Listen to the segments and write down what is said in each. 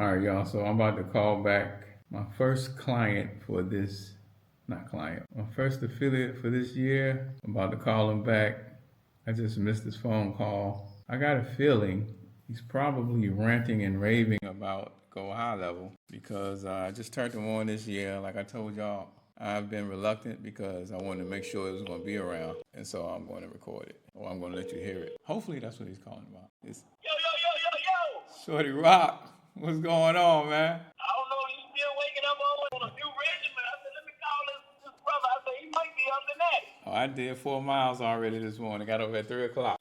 All right, y'all. So I'm about to call back my first client for this, not client, my first affiliate for this year. I'm about to call him back. I just missed his phone call. I got a feeling he's probably ranting and raving about Gohighlevel because I just turned him on this year. Like I told y'all, I've been reluctant because I wanted to make sure it was going to be around, and so I'm going to record it, or I'm going to let you hear it. Hopefully, that's what he's calling about. It's Yo, yo, yo, yo, yo! Shorty Rock. What's going on, man? I don't know, you still waking up on a new regimen. I said, let me call this brother. I said, he might be up to that. Oh, I did 4 miles already this morning. Got up at 3 o'clock.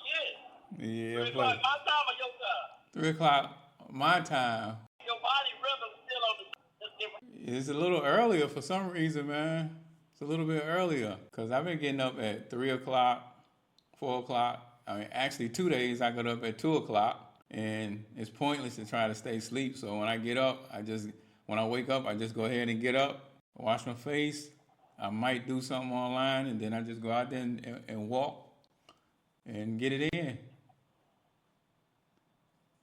Yeah. Yeah, 3 o'clock buddy. my time or your time? 3 o'clock my time. Your body rhythm still on the different. It's a little earlier for some reason, man. It's a little bit earlier because I've been getting up at 3 o'clock, 4 o'clock. I mean, actually, 2 days I got up at 2 o'clock, and it's pointless to try to stay asleep. So when I get up, when I wake up, I just go ahead and get up, wash my face. I might do something online, and then I just go out there and walk and get it in.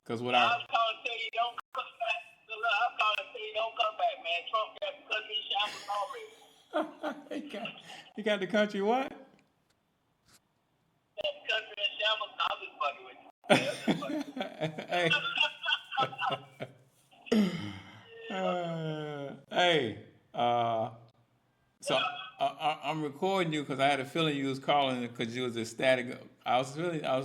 Cause what I I'm calling to tell you don't come back. Look, I'm calling to tell you don't come back, man. Trump got the country shambles already. he got the country what? Got the country in shambles. No, I'm just fucking with you. Yeah, I'm just fucking with Hey, you. hey. So I'm recording you because I had a feeling you was calling because you was ecstatic. I was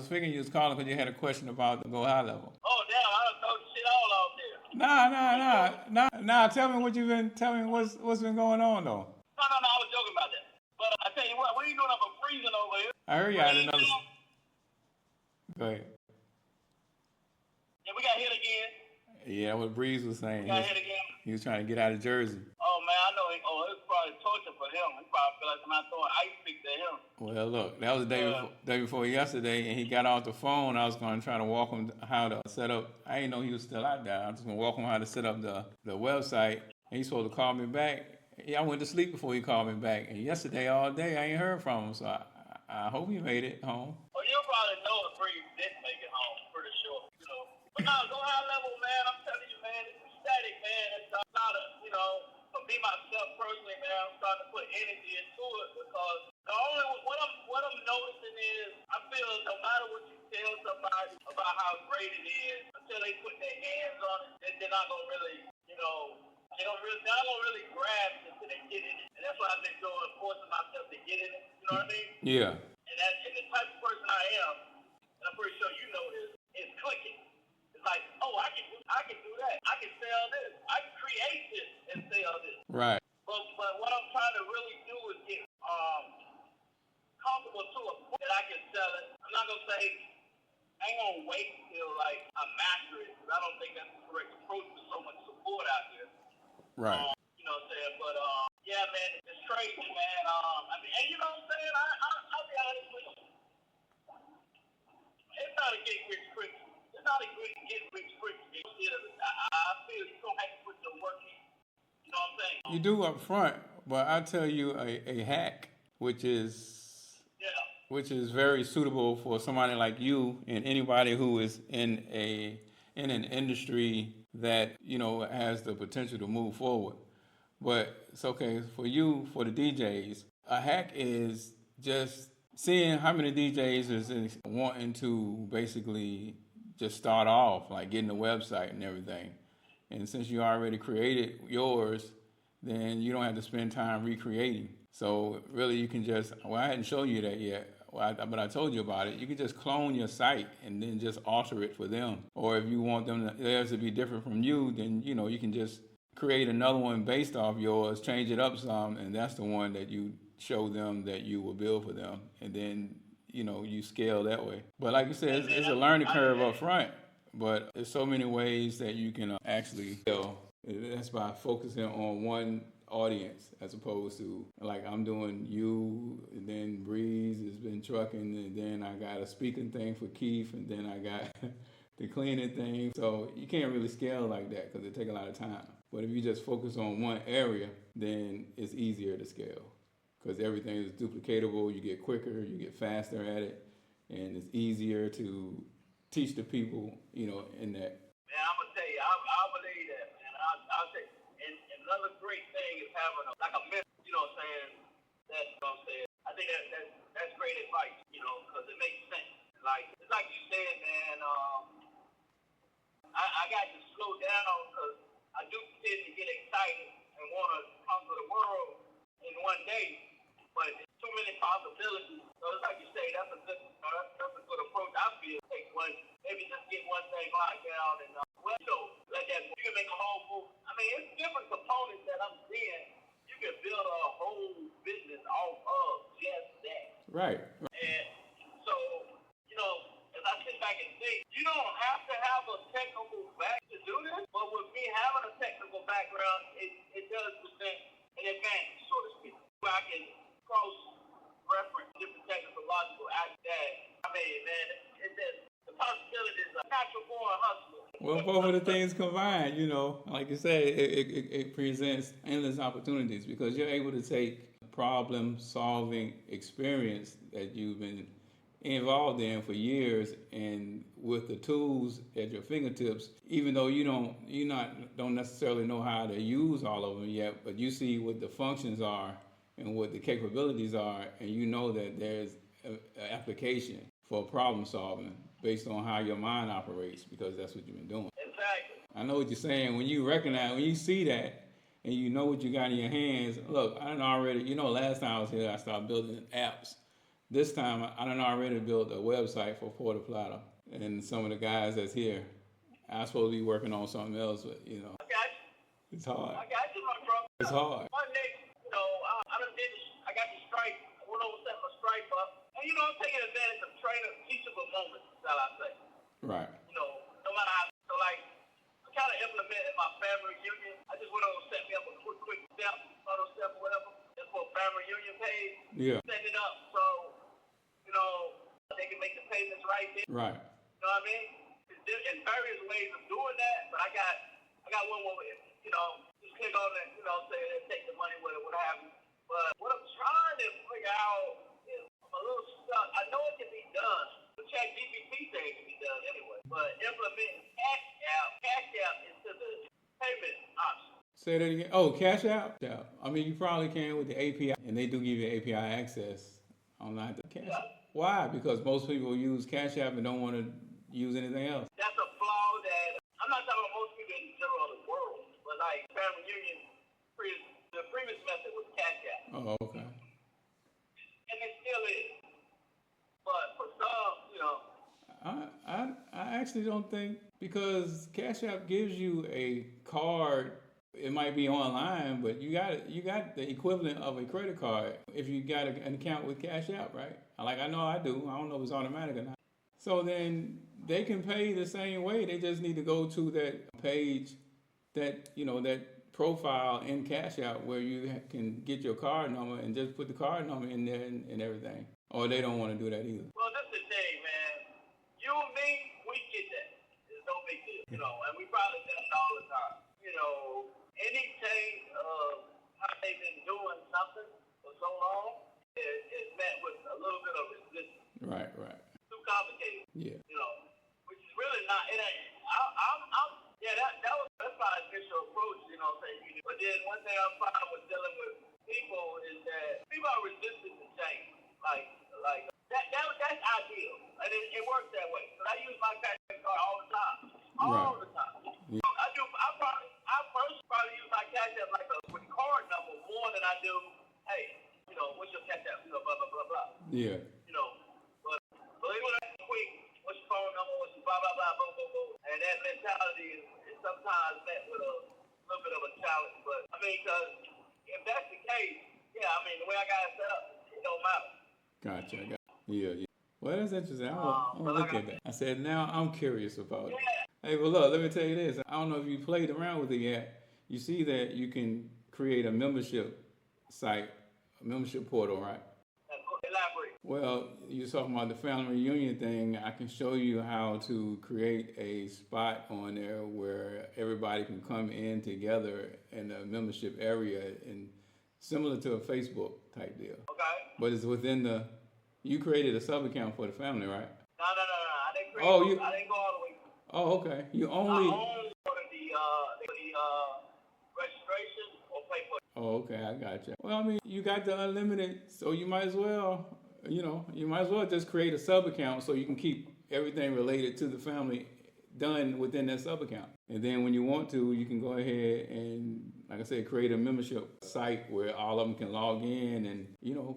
figuring you was calling because you had a question about the Gohighlevel. Oh, damn, I done throw shit all out there. Nah. Tell me what you've been. Tell me what's been going on though. No, I was joking about that. But I tell you what are you doing up a freezing over here? I heard you had another. Go ahead. Yeah, we got hit again. Yeah, what Breeze was saying. We got hit again. He was trying to get out of Jersey. Oh, man, I know. It's probably torture for him. He probably feel like I'm not throwing ice pick to him. Well, look, that was the day before yesterday, and he got off the phone. I was going to try to walk him how to set up. I didn't know he was still out there. I was just going to walk him how to set up the website. And he's supposed to call me back. Yeah, I went to sleep before he called me back. And yesterday, all day, I ain't heard from him. So I hope he made it home. Well, you'll probably know if Breeze didn't make it home, pretty sure. But no, Gohighlevel, man, I'm telling you, man, it's ecstatic, man. It's not for me, myself personally, man, I'm starting to put energy into it because the only what I'm noticing is I feel no matter what you tell somebody about how great it is, until they put their hands on it, they're not gonna really, they're not gonna really grasp it until they get in it. And that's what I've been doing, forcing myself to get in it. You know what I mean? Yeah. And the type of person I am, and I'm pretty sure you know this, is clicking. It's like, oh, I can do that. I can sell this. I can create this and sell this. Right. But what I'm trying to really do is get comfortable to a point that I can sell it. I'm not gonna say I ain't gonna wait till like I master it because I don't think that's the correct approach with so much support out there. Right. You know what I'm saying? But yeah, man, it's crazy, man. I mean, and you know what I'm saying? I'll be honest with you. It's not a get rich quick. It's not a get rich quick. I feel you don't have to put the work in. You know what I'm saying? You do up front, but I tell you a hack, which is very suitable for somebody like you and anybody who is in an industry that has the potential to move forward. But it's okay for you, for the DJs. A hack is just seeing how many DJs is wanting to basically just start off, like getting a website and everything. And since you already created yours, then you don't have to spend time recreating. So really, you can just, I hadn't shown you that yet, but I told you about it. You can just clone your site and then just alter it for them. Or if you want theirs to be different from you, then you can just create another one based off yours, change it up some, and that's the one that you show them that you will build for them, and then you scale that way. But like you said, it's a learning curve up front. But there's so many ways that you can actually scale. That's by focusing on one audience as opposed to like I'm doing you, and then Breeze has been trucking, and then I got a speaking thing for Keith, and then I got the cleaning thing. So you can't really scale like that because it takes a lot of time. But if you just focus on one area, then it's easier to scale because everything is duplicatable. You get quicker, you get faster at it, and it's easier to teach the people, in that. Man, I'm gonna tell you, I believe that. that, man. I'll say, and another great thing is having like a mentor, you know what I'm saying? That's what I'm saying. I think that's great advice, you know, because it makes sense. Like, it's like you said, man, I got to slow down because I do tend to get excited and want to conquer the world in one day, but there's too many possibilities. So it's like you say, that's a good approach. I feel take one, maybe just get one thing locked down and well, you know, let that you can make a whole move. I mean, it's different components that I'm seeing. You can build a whole business off of just that. Right. And so, you know, as I sit back and think, you don't have to have a technical back to do this, but with me having a technical background, it does present an advantage, so to speak, where I can cross-reference different technological aspects that, I mean, man, it's just, the possibilities are natural born hustler. Well, both of the things combined, you know, like you say, it presents endless opportunities because you're able to take problem-solving experience that you've been involved in for years, and with the tools at your fingertips, even though you don't necessarily know how to use all of them yet, but you see what the functions are and what the capabilities are, and you know that there's an application for problem solving based on how your mind operates, because that's what you've been doing. Exactly. I know what you're saying. When you see that, and you know what you got in your hands. Look, I done already, last time I was here, I started building apps. This time, I done already built a website for Puerto Plata, and some of the guys that's here. I'm supposed to be working on something else, but I got you. it's hard. I got you, my brother. It's hard. One day, I got the Stripe. I went over set my Stripe up. And I'm taking advantage of teachable moments, shall I say. Right. No matter how, so like, I kind of implemented my family reunion. I just went over and set me up a quick step, auto step or whatever, just for a family reunion page. Yeah. Set it up so, they can make the payments right there. Right. You know what I mean? There's various ways of doing that, but I got one where, just click on it, say take the money with it, what have you. But what I'm trying to figure out is I'm a little stuck. I know it can be done. The chat GPT thing can be done anyway. But implementing Cash App into the payment option. Say that again. Oh, Cash App? Yeah. I mean, you probably can with the API, and they do give you API access online to Cash App. Why? Because most people use Cash App and don't want to use anything else. That's a flaw that I'm not talking about most people in general in the world, but like family reunion, the previous method was Cash App. Oh, okay. And it still is. But for some, I actually don't think, because Cash App gives you a card. It might be online, but you got the equivalent of a credit card if you got an account with Cash App, right? Like I know I do. I don't know if it's automatic or not. So then they can pay the same way. They just need to go to that page, that profile in Cash App where you can get your card number and just put the card number in there and everything. Or they don't want to do that either. Well, that's the thing, man. You and me, we get that. It's no big deal, and we probably get it all the time. Anything of how they've been doing something for so long is met with a little bit of resistance. Right. Too complicated. Yeah. Which is really not. It ain't. That's my initial approach. But then one thing I found with dealing with people is that people are resistant to change. Like that's ideal, and it works that way. Because I use my cash card all the time. All the time. Yeah. I personally probably use my cash app like with card number more than I do. Hey, what's your cash app? Blah blah blah blah. Yeah. But believe it or not, quick. What's your phone number? What's your blah blah blah boom boom boom. And that mentality is sometimes met with a little bit of a challenge. But I mean, because if that's the case, the way I got it set up, it don't matter. Gotcha. Yeah. Well, that's interesting. I'm gonna look at that. I said, now I'm curious about it. Hey, well, look, let me tell you this. I don't know if you played around with it yet. You see that you can create a membership site, a membership portal, right? Elaborate. Well, you're talking about the family reunion thing. I can show you how to create a spot on there where everybody can come in together in a membership area, and similar to a Facebook type deal. Okay. But it's within you created a sub account for the family, right? No. I didn't create. I didn't go all the way. Oh, okay. You I only. own the registration or pay for it. Oh, okay, I got you. Well, I mean, you got the unlimited, so you might as well, you might as well just create a sub account so you can keep everything related to the family done within that sub account. And then when you want to, you can go ahead and, like I said, create a membership site where all of them can log in and,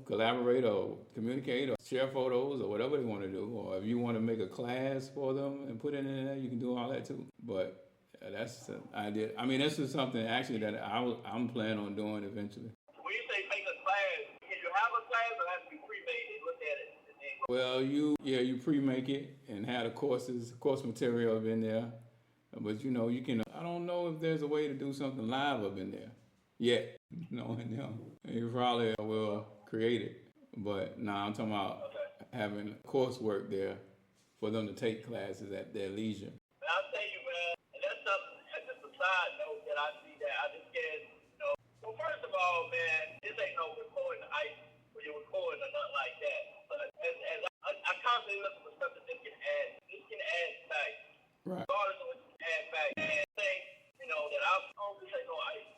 collaborate or communicate or share photos or whatever they want to do. Or if you want to make a class for them and put it in there, you can do all that too. But that's an idea. I mean, this is something actually that I'm planning on doing eventually. When you say make a class, can you have a class or have to be pre-made? They look at it and then go. Well, you pre-make it and have the course material up in there. But you can. I don't know if there's a way to do something live up in there yet. Knowing them, you probably will create it. But I'm talking about having coursework there for them to take classes at their leisure. And I'll tell you, man, and that's something, that's just a side note that I see that I just can't. Well, first of all, man, this ain't no recording ice where you're recording or nothing like that. But as I constantly look for stuff that this can add value. Right. Regardless of what you can add value. And thing, that I don't just say no ice.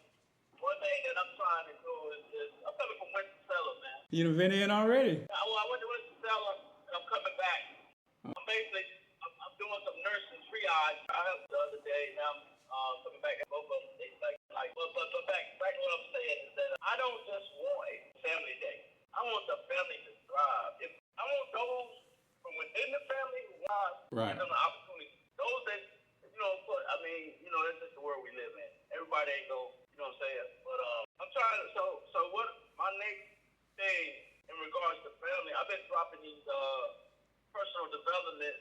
One thing that I'm trying to do is I'm coming from Winston-Salem, man. You done been in already? I went to Winston-Salem and I'm coming back. I'm basically I'm doing some nursing triage. I helped the other day. Now I'm coming back at both of them. They but back to what I'm saying is that I don't just want a family day. I want the family to thrive. I want those from within the family who want give them the opportunity. Those that that's just the world we live in. Everybody ain't go, you know what I'm saying? But I'm trying to so what my next thing in regards to family, I've been dropping these personal development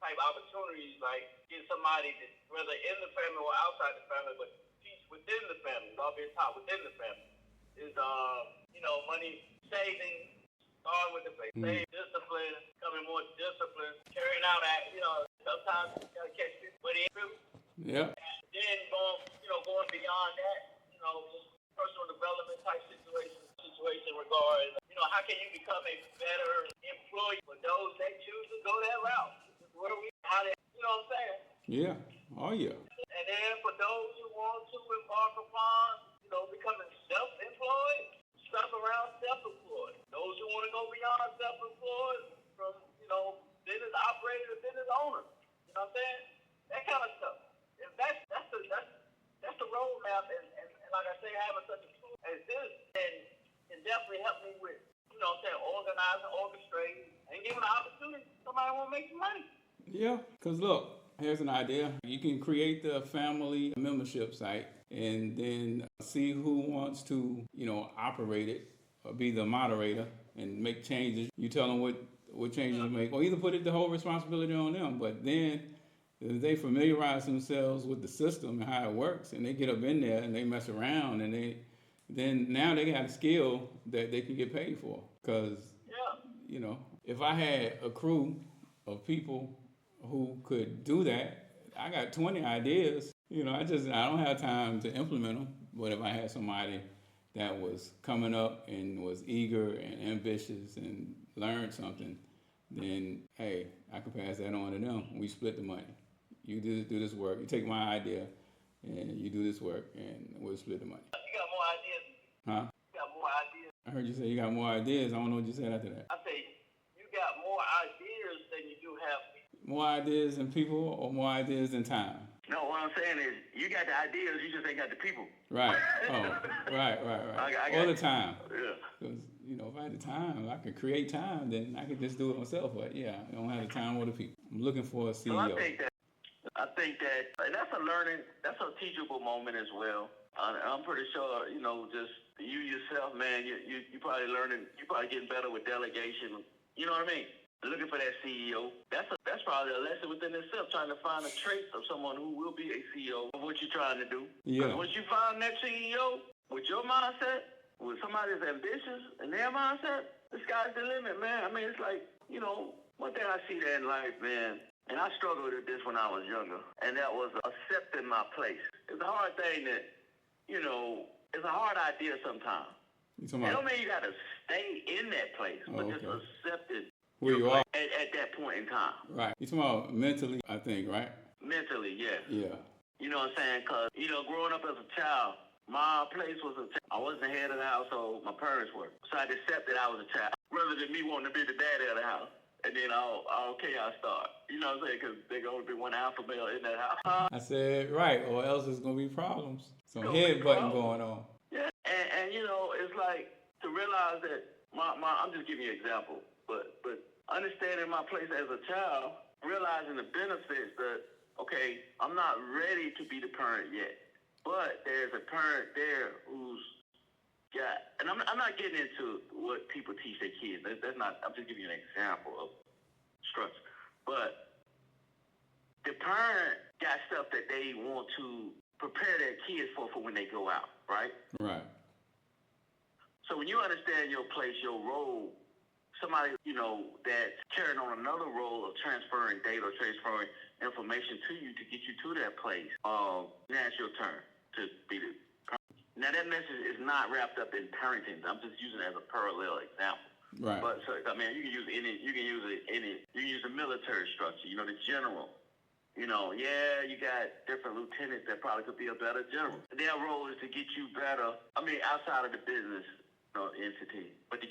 type opportunities, like get somebody that, whether in the family or outside the family, but teach within the family, all being taught within the family, is money saving, starting with the save discipline, becoming more disciplined, carrying out sometimes you gotta catch people with it. Yeah. Then going beyond that, just personal development type situation regarding, how can you become a better employee for those that choose to go that route? What are we, how they, you know what I'm saying? Yeah. Oh, yeah. And then for those who want to embark upon, becoming self-employed, stuff around self-employed. Those who want to go beyond self-employed from, business operator to business owner. You know what I'm saying? That kind of stuff. If that's the roadmap, and like I say, having such a tool as this can definitely help me with, organizing, orchestrating, and giving an opportunity to somebody who want to make some money. Yeah, because look, here's an idea. You can create the family membership site and then see who wants to, operate it or be the moderator and make changes. You tell them what changes to make, or either put the whole responsibility on them. But then if they familiarize themselves with the system and how it works, and they get up in there and they mess around, and then now they got a skill that they can get paid for. Because, if I had a crew of people who could do that, I got 20 ideas. I don't have time to implement them. But if I had somebody that was coming up and was eager and ambitious and learned something, then, hey, I could pass that on to them. We split the money. You do this work. You take my idea, and you do this work, and we'll split the money. You got more ideas? Huh? You got more ideas? I heard you say you got more ideas. I don't know what you said after that. I say you got more ideas than you do have people. More ideas than people, or more ideas than time? No, what I'm saying is you got the ideas, you just ain't got the people. Right. Oh, right. All the time. Yeah. Because, if I had the time, I could create time, then I could just do it myself. But, yeah, I don't have the time or the people. I'm looking for a CEO. Well, I think that and that's a teachable moment as well. I'm pretty sure, just you yourself, man, you probably getting better with delegation. You know what I mean? Looking for that CEO. That's probably a lesson within itself, trying to find a trait of someone who will be a CEO of what you're trying to do. Yeah. Once you find that CEO with your mindset, with somebody that's ambitious and their mindset, the sky's the limit, man. I mean, it's like, one thing I see that in life, man, and I struggled with this when I was younger, and that was accepting my place. It's a hard thing that, it's a hard idea sometimes. It don't mean you got to stay in that place, but just accept it. Where you are. At that point in time. Right. You're talking about mentally, I think, right? Mentally, yes. Yeah. You know what I'm saying? Because, growing up as a child, my place was I wasn't the head of the household. My parents were. So I accepted I was a child rather than me wanting to be the daddy of the house. And then all chaos start. You know what I'm saying? Because there can only be one alpha male in that house. I said right, or else it's gonna be problems. Some Gonna be headbutting problems. going on. Yeah, and it's like to realize that I'm just giving you an example, but understanding my place as a child, realizing the benefits that okay, I'm not ready to be the parent yet, but there's a parent there who's got, and I'm not getting into what people teach their kids. That's not. I'm just giving you an example of structure, but the parent got stuff that they want to prepare their kids for when they go out, right? Right. So when you understand your place, your role, somebody, that's carrying on another role of transferring data or transferring information to you to get you to that place, now it's your turn to be the parent. Now that message is not wrapped up in parenting. I'm just using it as a parallel example. Right. But so I mean, you can use the military structure, the general. You got different lieutenants that probably could be a better general. Their role is to get you better, outside of the business entity, but to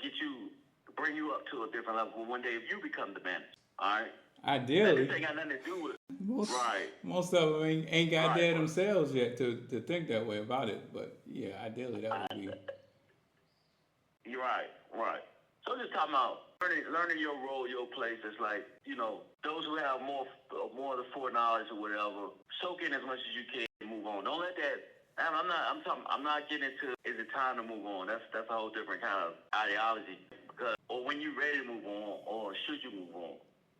bring you up to a different level. One day if you become the manager, all right? Ideally. This ain't got nothing to do with Most of them ain't got there themselves yet to think that way about it. But yeah, ideally that would be. You're right. So just talking about learning your role, your place. It's like, those who have more of the foreknowledge or whatever, soak in as much as you can and move on. Don't let that. I'm not getting into is it time to move on. That's a whole different kind of ideology. Or when you're ready to move on, or should you move on?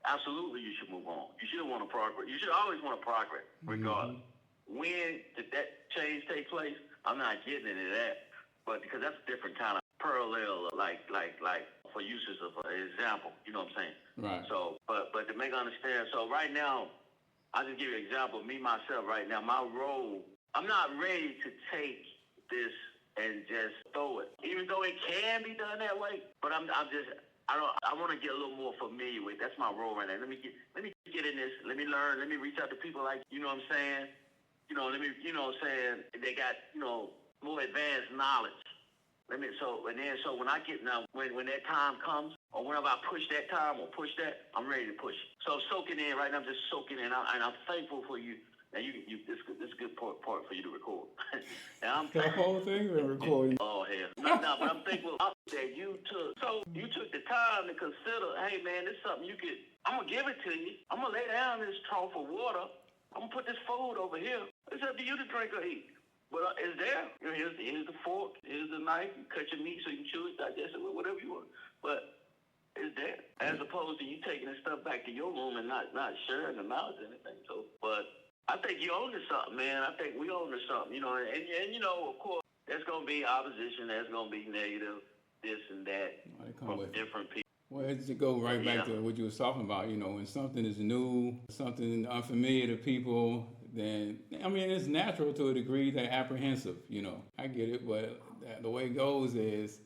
Absolutely, you should move on. You should want to progress. You should always want to progress, regardless. Mm-hmm. When did that change take place? I'm not getting into that, but because that's a different kind of parallel, like for uses of an example. You know what I'm saying? Right. So, but to make understand. So right now, I'll just give you an example. Me myself, right now, my role. I'm not ready to take this and just throw it, even though it can be done that way. But I want to get a little more familiar with. That's my role right now. Let me get in this. Let me learn. Let me reach out to people like, you know what I'm saying? Let me, they got, more advanced knowledge. So when I get now, when that time comes, or whenever I push that time or push that, I'm ready to push. So I'm soaking in right now. I'm just soaking in, and I'm thankful for you. And this is a good part for you to record. And the whole thing been recorded. Oh hell, no, but I'm thankful that you took the time to consider. Hey man, this is something you could. I'm gonna give it to you. I'm gonna lay down this trough of water. I'm gonna put this food over here. It's up to you to drink or eat. But it's there. Here's the fork. Here's the knife. You cut your meat so you can chew it, digest it, whatever you want. But it's there. As opposed to you taking this stuff back to your room and not sharing the knowledge or anything. So, but I think you own to something, man. I think we own to something, and of course, there's gonna be opposition. There's gonna be negative, this and that from different people. Well, it's to go right back to what you was talking about. When something is new, something unfamiliar to people, then it's natural to a degree. They're apprehensive. I get it, but the way it goes is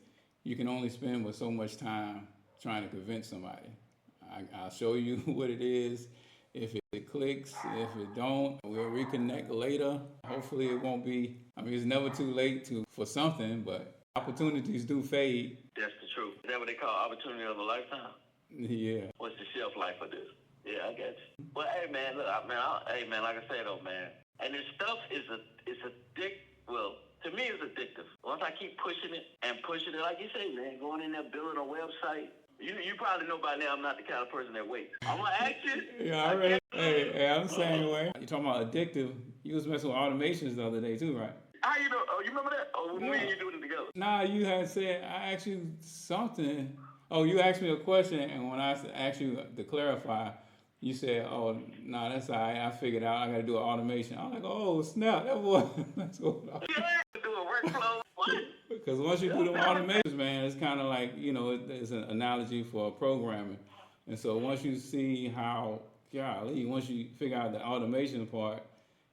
you can only spend with so much time trying to convince somebody. I'll show you what it is. If it clicks, if it don't, we'll reconnect later. Hopefully it won't be, it's never too late for something, but opportunities do fade. That's the truth. Is that what they call opportunity of a lifetime? Yeah. What's the shelf life of this? Yeah, I got you. But hey man, look, like I said though, man, and this stuff is addictive. Well, to me it's addictive. Once I keep pushing it, like you say, man, going in there, building a website. You probably know by now I'm not the kind of person that waits. I'm gonna ask you. Yeah, I read. Hey, I'm the same way. You talking about addictive? You was messing with automations the other day too, right? How you know? Oh, you remember that? Oh, me and you doing it together. Nah, you had said I asked you something. Oh, you asked me a question, and when I asked you to clarify, you said, "Oh, no, that's all right. I figured out I got to do an automation." I'm like, "Oh, snap! That's what Yeah, do a workflow. What? Because once you do the automations, man, it's kind of like, it's an analogy for programming. And so once you see how, once you figure out the automation part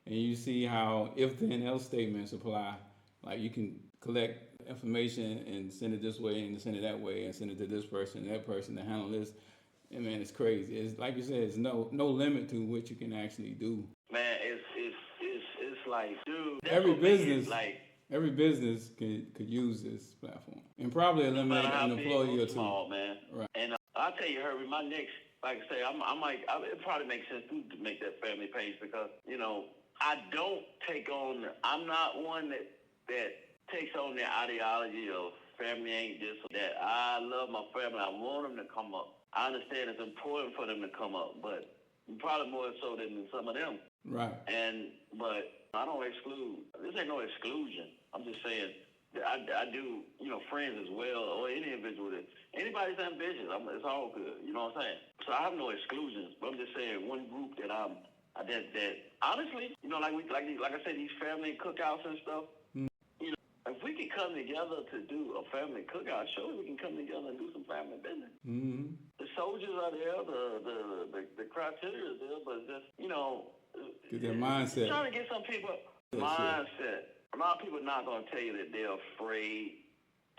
and you see how if-then else statements apply, like you can collect information and send it this way and send it that way and send it to this person, that person to handle this. And man, it's crazy. It's like you said, it's no limit to what you can actually do. Man, it's like, dude, that's Every what makes it business, like. every business could use this platform and probably No matter eliminate how an big employee or or two. small, man. Right. And I'll tell you, Herbie, my next, like I say, it probably makes sense too to make that family page because, I don't take on, I'm not one that takes on the ideology of family ain't this or that. I love my family. I want them to come up. I understand it's important for them to come up, but probably more so than some of them. Right. But I don't exclude. This ain't no exclusion. I'm just saying that I do, friends as well, or any individual that anybody's ambitious. It's all good. You know what I'm saying? So I have no exclusions. But I'm just saying one group that that honestly, like I said, these family cookouts and stuff. If we could come together to do a family cookout, sure, we can come together and do some family business. Mm-hmm. The soldiers are there, the criteria is there, but just, Get their mindset. Trying to get some people mindset. A lot of people are not going to tell you that they're afraid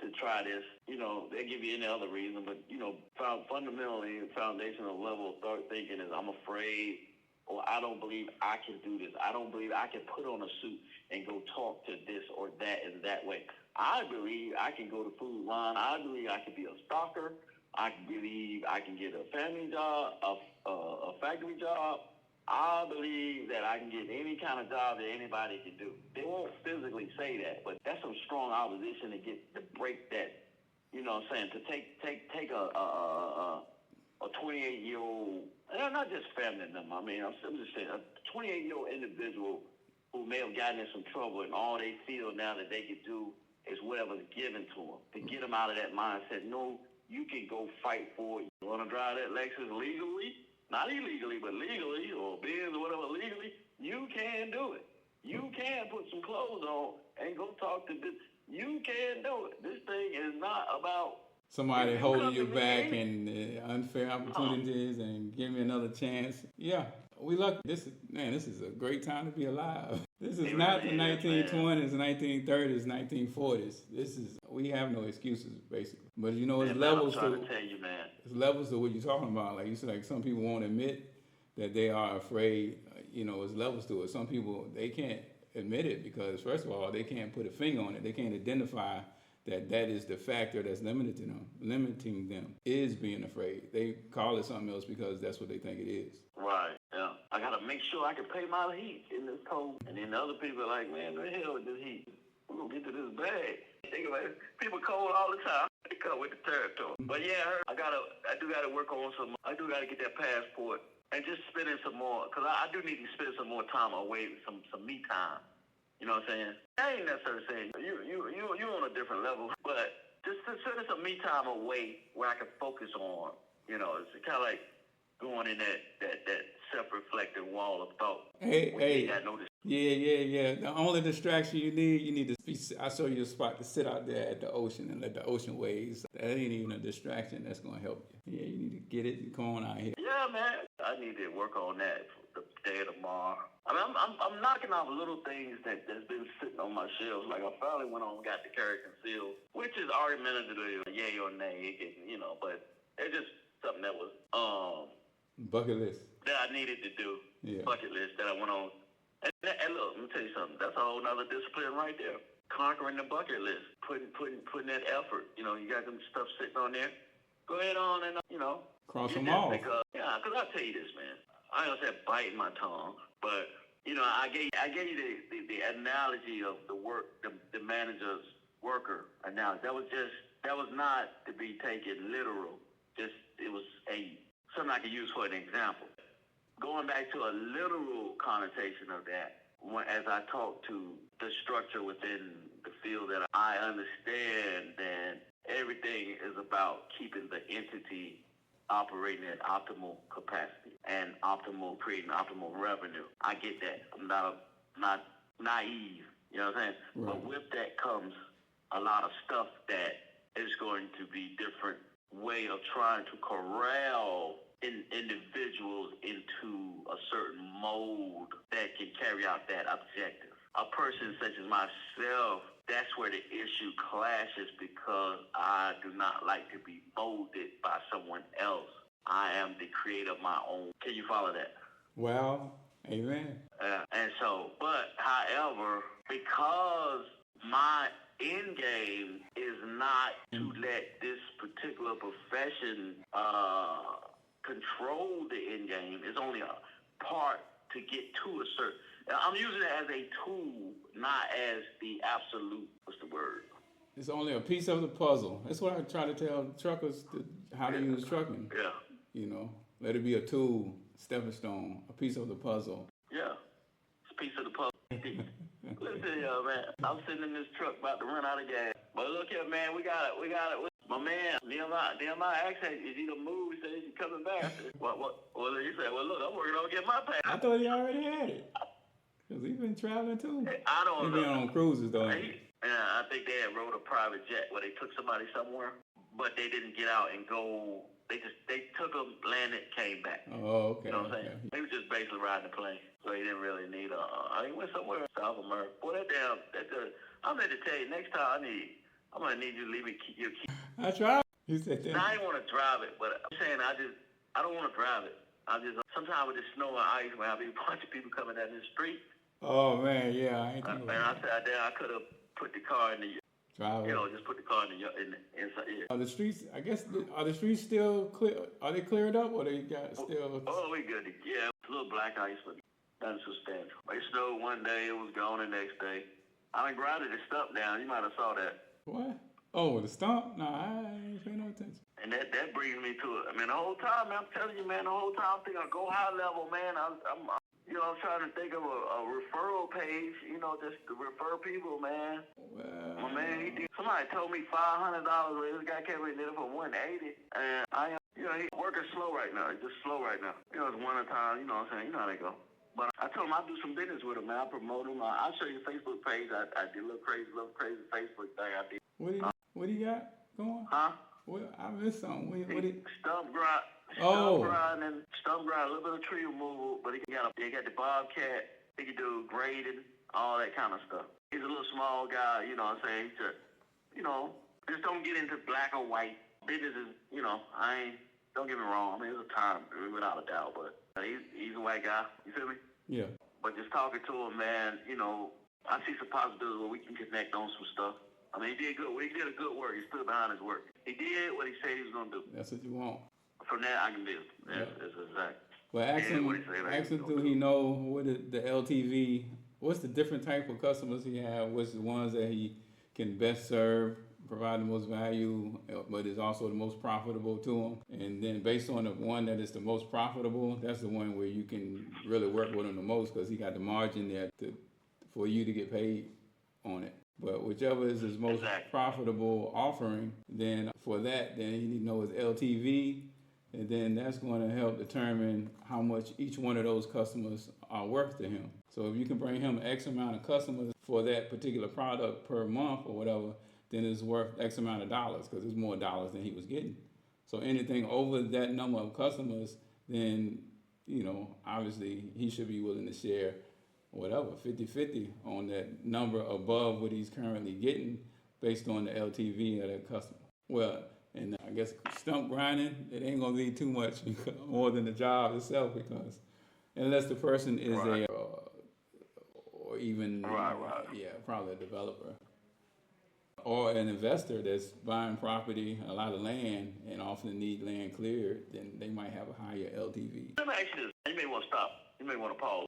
to try this. They give you any other reason, but, fundamentally, foundational level of thought thinking is I'm afraid or I don't believe I can do this. I don't believe I can put on a suit and go talk to this or that in that way. I believe I can go to Food Line. I believe I can be a stalker. I believe I can get a family job, a factory job. I believe that I can get any kind of job that anybody can do. They won't physically say that, but that's some strong opposition to break that. You know what I'm saying? To take a 28-year-old, not just family member. I mean, I'm just saying, a 28-year-old individual who may have gotten in some trouble and all they feel now that they can do is whatever's given to them. To get them out of that mindset, no, you can go fight for it. You want to drive that Lexus legally? Not illegally, but legally, or Benz or whatever legally, you can do it. You can put some clothes on and go talk to this. You can do it. This thing is not about somebody holding you back and unfair opportunities and give me another chance. Yeah, we lucky. This is a great time to be alive. This is not the 1920s, 1930s, 1940s. We have no excuses, basically. But it's levels to tell you, man. It's levels to what you're talking about. Like you said, like some people won't admit that they are afraid. It's levels to it. Some people, they can't admit it because, first of all, they can't put a finger on it. They can't identify that is the factor that's limiting them is being afraid. They call it something else because that's what they think it is. Right, yeah. I got to make sure I can pay my heat in this cold. And then the other people are like, man, the hell with this heat? We're going to get to this bag. Think about it. People cold all the time. They come with the territory. But yeah, I do got to work on I do got to get that passport and just spending some more, because I do need to spend some more time away, some me time. You know what I'm saying? I ain't necessarily saying you on a different level, but just spending some me time away where I can focus on. It's kind of like going in that self-reflective wall of thought. Hey. Yeah. The only distraction you need to be. I show you a spot to sit out there at the ocean and let the ocean waves. That ain't even a distraction that's gonna help you. Yeah, you need to get it and come on out here. Yeah, man. I need to work on that for the day of tomorrow. I mean, I'm knocking off little things that's been sitting on my shelves. Like I finally went on and got the carry conceal, which is argumentatively yay or nay, but it's just something that was bucket list that I needed to do. Yeah. Bucket list that I went on. And look, let me tell you something. That's a whole nother discipline right there. Conquering the bucket list, putting that effort. You got some stuff sitting on there. Go ahead on and cross them off. Because I'll tell you this, man. I ain't gonna say biting my tongue, but I gave you the analogy of the manager's worker analogy. That was not to be taken literal. It was something I could use for an example. Going back to a literal connotation of that, as I talk to the structure within the field that I understand, that everything is about keeping the entity operating at optimal capacity and creating optimal revenue. I get that. I'm not naive. You know what I'm saying? Right. But with that comes a lot of stuff that is going to be different way of trying to corral individuals into a certain mold that can carry out that objective. A person such as myself, that's where the issue clashes because I do not like to be molded by someone else. I am the creator of my own. Can you follow that? Well, Amen. And so, but however, because my end game is not to let this particular profession control the end game. It's only a part to get to a certain. I'm using it as a tool, not as the absolute. What's the word? It's only a piece of the puzzle. That's what I try to tell truckers how to use trucking. Yeah. You know, let it be a tool, stepping stone, a piece of the puzzle. Yeah. It's a piece of the puzzle. Listen, yo, man. I'm sitting in this truck about to run out of gas. But look here, man. We got it. My man, Nehemiah asked, is he gonna move? He said, is he coming back? I said, what? Well, he said, well, look, I'm working on getting my pay. I thought he already had it. Because he's been traveling too. I don't know. He's been on cruises, though. I think they had rode a private jet where they took somebody somewhere, but they didn't get out and go. They took them, landed, came back. Oh, okay. You know what I'm saying? Okay. They were just basically riding the plane, so he didn't really need he went somewhere in South America. Boy, I'm going to tell you, next time I'm going to need you to leave me your key. I tried. He said that. Now, I didn't want to drive it, but I'm saying I don't want to drive it. Sometimes with the snow and ice, when I be a bunch of people coming down the street. Oh, man, yeah. I ain't And I said, I could have put the car in the, drive. Just put the car in the inside. Yeah. Are the streets, I guess, are the streets still clear? Are they cleared up or they got still? Oh, we good. Yeah, it's a little black ice, but nothing substantial. It snowed one day, it was gone the next day. I done grounded the stump down. You might have saw that. What? Oh, the stump? No, I ain't paying no attention. And that brings me to it. I mean, the whole time, man, I'm telling you, man, the whole time I'm thinking, Gohighlevel, man. I'm trying to think of a referral page, just to refer people, man. Well, My man, somebody told me $500. This guy came in there for $180, and he's working slow right now. He's just slow right now. It's winter time. You know what I'm saying? You know how they go. But I told him I'll do some business with him, man. I promote him. I'll show you the Facebook page. I did a little crazy Facebook thing I did. What do you got going? Huh? Well, I missed something. Stump grind. Stump grind, a little bit of tree removal, but he got the Bobcat. He can do grading, all that kind of stuff. He's a little small guy, you know what I'm saying? Just don't get into black or white. Business is, don't get me wrong. I mean, it's a time, without a doubt, but he's a white guy. You feel me? Yeah. But just talking to him, man, I see some possibilities where we can connect on some stuff. I mean, he did good. He did a good work. He stood behind his work. He did what he said he was going to do. That's what you want. From that, I can build. That's exact. Well, ask him, do he know what the LTV, what's the different type of customers he have, what's the ones that he can best serve, provide the most value, but is also the most profitable to him. And then based on the one that is the most profitable, that's the one where you can really work with him the most because he got the margin there for you to get paid on it. But whichever is his most profitable offering, then for that, then you need to know his LTV, and then that's going to help determine how much each one of those customers are worth to him. So if you can bring him X amount of customers for that particular product per month or whatever, then it's worth X amount of dollars because it's more dollars than he was getting. So anything over that number of customers, then, obviously he should be willing to share whatever, 50-50 on that number above what he's currently getting based on the LTV of that customer. Well, and I guess stump grinding, it ain't gonna be too much more than the job itself because unless the person is or even, probably a developer or an investor that's buying property, a lot of land, and often need land cleared, then they might have a higher LTV. Let me ask you this. You may want to stop. You may want to pause.